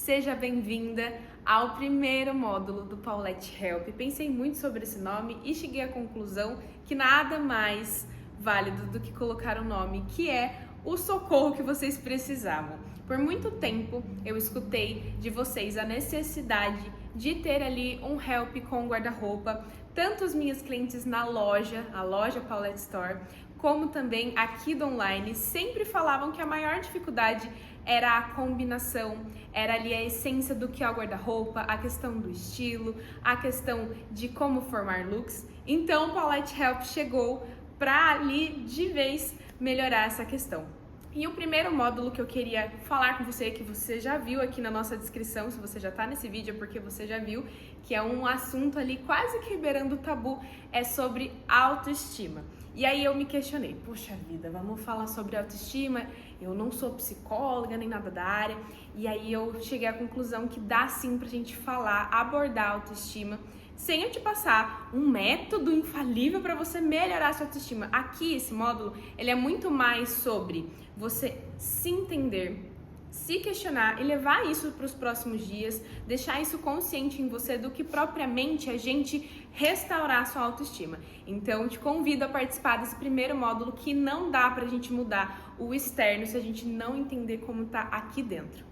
Seja bem-vinda ao primeiro módulo do Paulette Help. Pensei muito sobre esse nome e cheguei à conclusão que nada mais válido do que colocar o nome, que é o socorro que vocês precisavam. Por muito tempo eu escutei de vocês a necessidade de ter ali um help com guarda-roupa, tanto as minhas clientes na loja, a loja Paulette Store, como também aqui do online, sempre falavam que a maior dificuldade era a combinação, era ali a essência do que é o guarda-roupa, a questão do estilo, a questão de como formar looks. Então o Paulette Help chegou para ali de vez melhorar essa questão. E o primeiro módulo que eu queria falar com você, que você já viu aqui na nossa descrição, se você já tá nesse vídeo é porque você já viu, que é um assunto ali quase quebrando o tabu, é sobre autoestima. E aí eu me questionei, puxa vida, vamos falar sobre autoestima? Eu não sou psicóloga nem nada da área. E aí eu cheguei à conclusão que dá sim pra gente falar, abordar a autoestima, sem eu te passar um método infalível para você melhorar a sua autoestima. Aqui, esse módulo, ele é muito mais sobre você se entender, se questionar e levar isso para os próximos dias, deixar isso consciente em você do que propriamente a gente restaurar a sua autoestima. Então, te convido a participar desse primeiro módulo que não dá pra gente mudar o externo se a gente não entender como tá aqui dentro.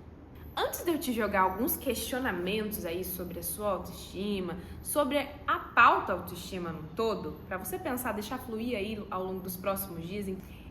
Antes de eu te jogar alguns questionamentos aí sobre a sua autoestima, sobre a pauta autoestima no todo, para você pensar, deixar fluir aí ao longo dos próximos dias,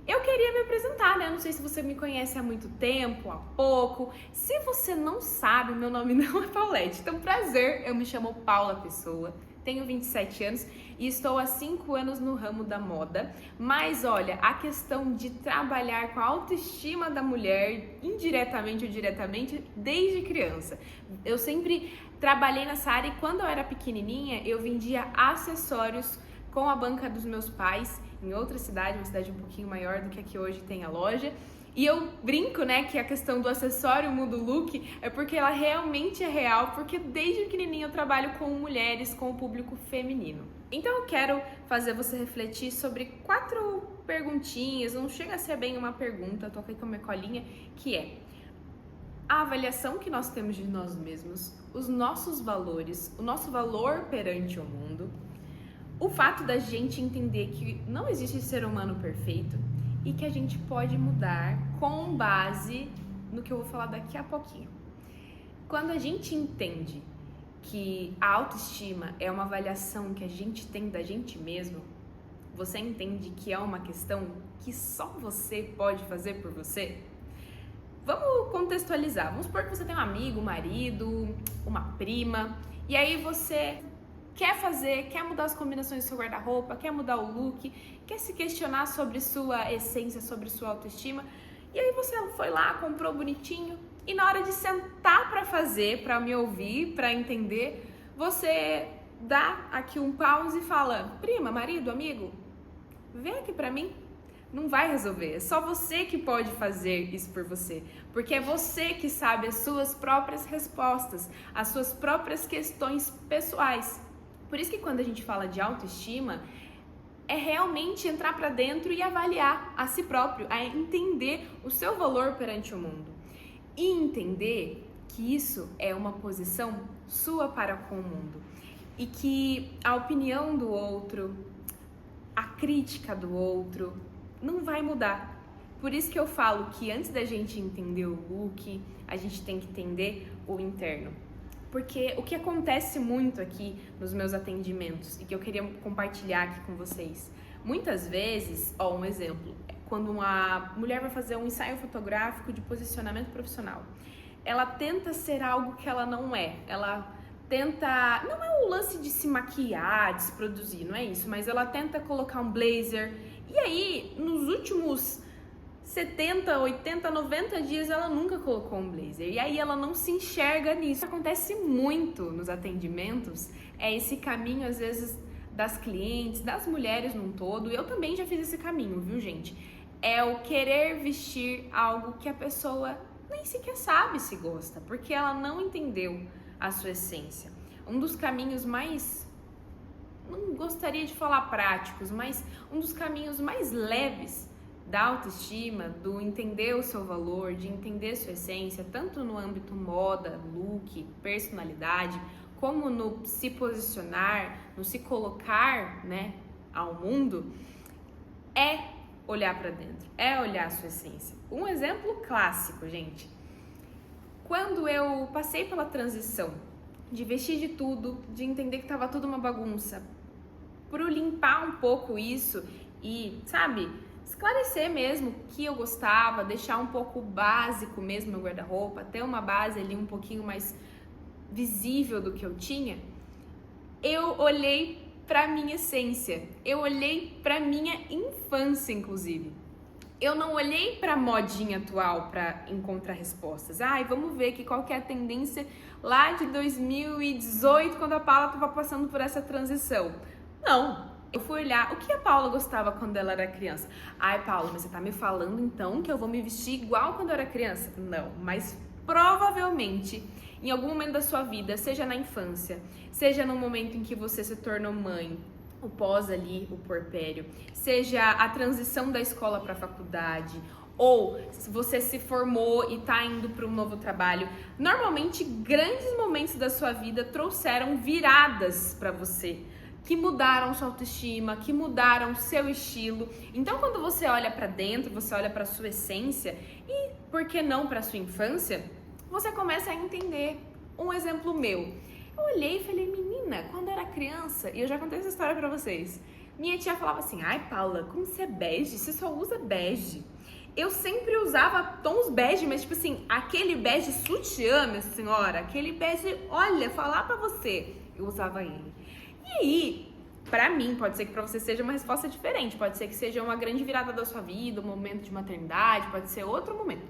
eu queria me apresentar, né? Não sei se você me conhece há muito tempo, há pouco. Se você não sabe, meu nome não é Paulette. Então, prazer, eu me chamo Paula Pessoa, tenho 27 anos e estou há 5 anos no ramo da moda. Mas olha, a questão de trabalhar com a autoestima da mulher, indiretamente ou diretamente, desde criança. Eu sempre trabalhei nessa área e quando eu era pequenininha, eu vendia acessórios com a banca dos meus pais em outra cidade, uma cidade um pouquinho maior do que aqui hoje tem a loja. E eu brinco, né, que a questão do acessório muda o look é porque ela realmente é real, porque desde pequenininha eu trabalho com mulheres, com o público feminino. Então eu quero fazer você refletir sobre 4 perguntinhas, não chega a ser bem uma pergunta, eu tô aqui com a minha colinha, que é a avaliação que nós temos de nós mesmos, os nossos valores, o nosso valor perante o mundo, o fato da gente entender que não existe ser humano perfeito e que a gente pode mudar com base no que eu vou falar daqui a pouquinho. Quando a gente entende que a autoestima é uma avaliação que a gente tem da gente mesmo, você entende que é uma questão que só você pode fazer por você? Vamos contextualizar. Vamos supor que você tem um amigo, um marido, uma prima, e aí você quer mudar as combinações do seu guarda-roupa, quer mudar o look, quer se questionar sobre sua essência, sobre sua autoestima. E aí você foi lá, comprou bonitinho e na hora de sentar para fazer, para me ouvir, para entender, você dá aqui um pause e fala: prima, marido, amigo, vem aqui para mim. Não vai resolver, é só você que pode fazer isso por você, porque é você que sabe as suas próprias respostas, as suas próprias questões pessoais. Por isso que quando a gente fala de autoestima, é realmente entrar para dentro e avaliar a si próprio, a entender o seu valor perante o mundo. E entender que isso é uma posição sua para com o mundo. E que a opinião do outro, a crítica do outro, não vai mudar. Por isso que eu falo que antes da gente entender o look, a gente tem que entender o interno. Porque o que acontece muito aqui nos meus atendimentos e que eu queria compartilhar aqui com vocês, muitas vezes, um exemplo, quando uma mulher vai fazer um ensaio fotográfico de posicionamento profissional, ela tenta ser algo que ela não é, ela tenta, não é o lance de se maquiar, de se produzir, não é isso, mas ela tenta colocar um blazer e aí nos últimos 70, 80, 90 dias ela nunca colocou um blazer e aí ela não se enxerga nisso. Acontece muito nos atendimentos, é esse caminho às vezes das clientes, das mulheres num todo, eu também já fiz esse caminho, viu gente? É o querer vestir algo que a pessoa nem sequer sabe se gosta, porque ela não entendeu a sua essência. Um dos caminhos mais, não gostaria de falar práticos, mas um dos caminhos mais leves da autoestima, do entender o seu valor, de entender sua essência, tanto no âmbito moda, look, personalidade, como no se posicionar, no se colocar, né, ao mundo, é olhar para dentro, é olhar a sua essência. Um exemplo clássico, gente. Quando eu passei pela transição de vestir de tudo, de entender que estava tudo uma bagunça, por limpar um pouco isso e, sabe, esclarecer mesmo o que eu gostava, deixar um pouco básico mesmo meu guarda-roupa, ter uma base ali um pouquinho mais visível do que eu tinha, eu olhei para minha essência, eu olhei para minha infância, inclusive. Eu não olhei para a modinha atual para encontrar respostas. Vamos ver que qual que é a tendência lá de 2018, quando a Paula estava passando por essa transição. Não, eu fui olhar o que a Paula gostava quando ela era criança. Paula, mas você tá me falando então que eu vou me vestir igual quando eu era criança? Não, mas provavelmente em algum momento da sua vida, seja na infância, seja no momento em que você se tornou mãe, o pós ali, o puerpério, seja a transição da escola para a faculdade, ou se você se formou e está indo para um novo trabalho, normalmente grandes momentos da sua vida trouxeram viradas para você, que mudaram sua autoestima, que mudaram seu estilo. Então, quando você olha para dentro, você olha para sua essência e, por que não, para sua infância, você começa a entender. Um exemplo meu. Eu olhei e falei, menina, quando eu era criança, e eu já contei essa história pra vocês, minha tia falava assim, Paula, como você é bege? Você só usa bege. Eu sempre usava tons bege, mas tipo assim, aquele bege sutiã, minha senhora, aquele bege, olha, falar pra você, eu usava ele. E aí, pra mim, pode ser que pra você seja uma resposta diferente, pode ser que seja uma grande virada da sua vida, um momento de maternidade, pode ser outro momento.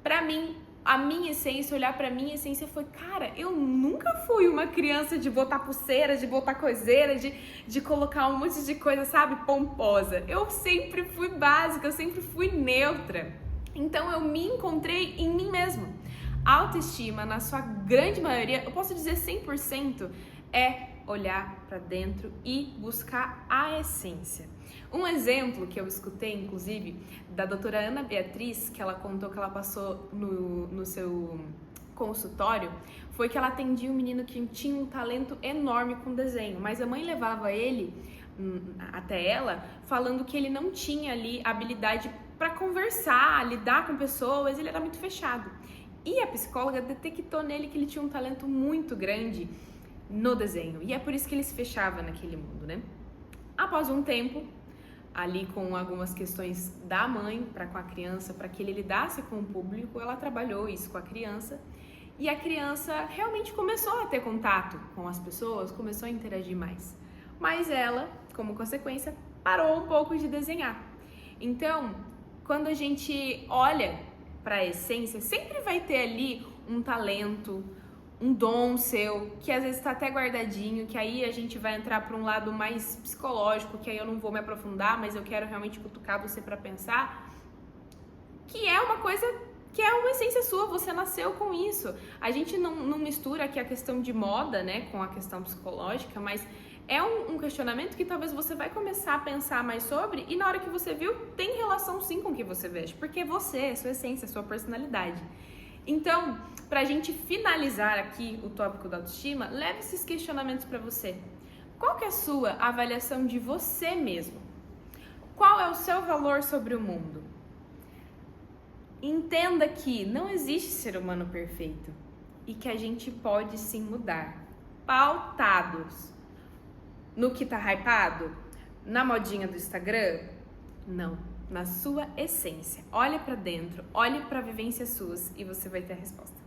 Pra mim, a minha essência, olhar pra minha essência foi, cara, eu nunca fui uma criança de botar pulseira, de botar coiseira, de colocar um monte de coisa, sabe, pomposa. Eu sempre fui básica, eu sempre fui neutra. Então eu me encontrei em mim mesma. A autoestima, na sua grande maioria, eu posso dizer 100%, é olhar pra dentro e buscar a essência. Um exemplo que eu escutei, inclusive, da doutora Ana Beatriz, que ela contou que ela passou no seu consultório, foi que ela atendia um menino que tinha um talento enorme com desenho, mas a mãe levava ele até ela, falando que ele não tinha ali habilidade para conversar, lidar com pessoas, ele era muito fechado. E a psicóloga detectou nele que ele tinha um talento muito grande no desenho, e é por isso que ele se fechava naquele mundo, né? Após um tempo, ali com algumas questões da mãe para com a criança, para que ele lidasse com o público, ela trabalhou isso com a criança e a criança realmente começou a ter contato com as pessoas, começou a interagir mais. Mas ela, como consequência, parou um pouco de desenhar. Então, quando a gente olha para a essência, sempre vai ter ali um talento, um dom seu, que às vezes está até guardadinho, que aí a gente vai entrar para um lado mais psicológico, que aí eu não vou me aprofundar, mas eu quero realmente cutucar você para pensar, que é uma coisa, que é uma essência sua, você nasceu com isso. A gente não mistura aqui a questão de moda, né, com a questão psicológica, mas é um questionamento que talvez você vai começar a pensar mais sobre e na hora que você viu, tem relação sim com o que você veste, porque você, sua essência, sua personalidade. Então, pra gente finalizar aqui o tópico da autoestima, leve esses questionamentos pra você. Qual que é a sua avaliação de você mesmo? Qual é o seu valor sobre o mundo? Entenda que não existe ser humano perfeito e que a gente pode sim mudar. Pautados no que tá hypado? Na modinha do Instagram? Não. Na sua essência. Olhe pra dentro, olhe pra vivências suas e você vai ter a resposta.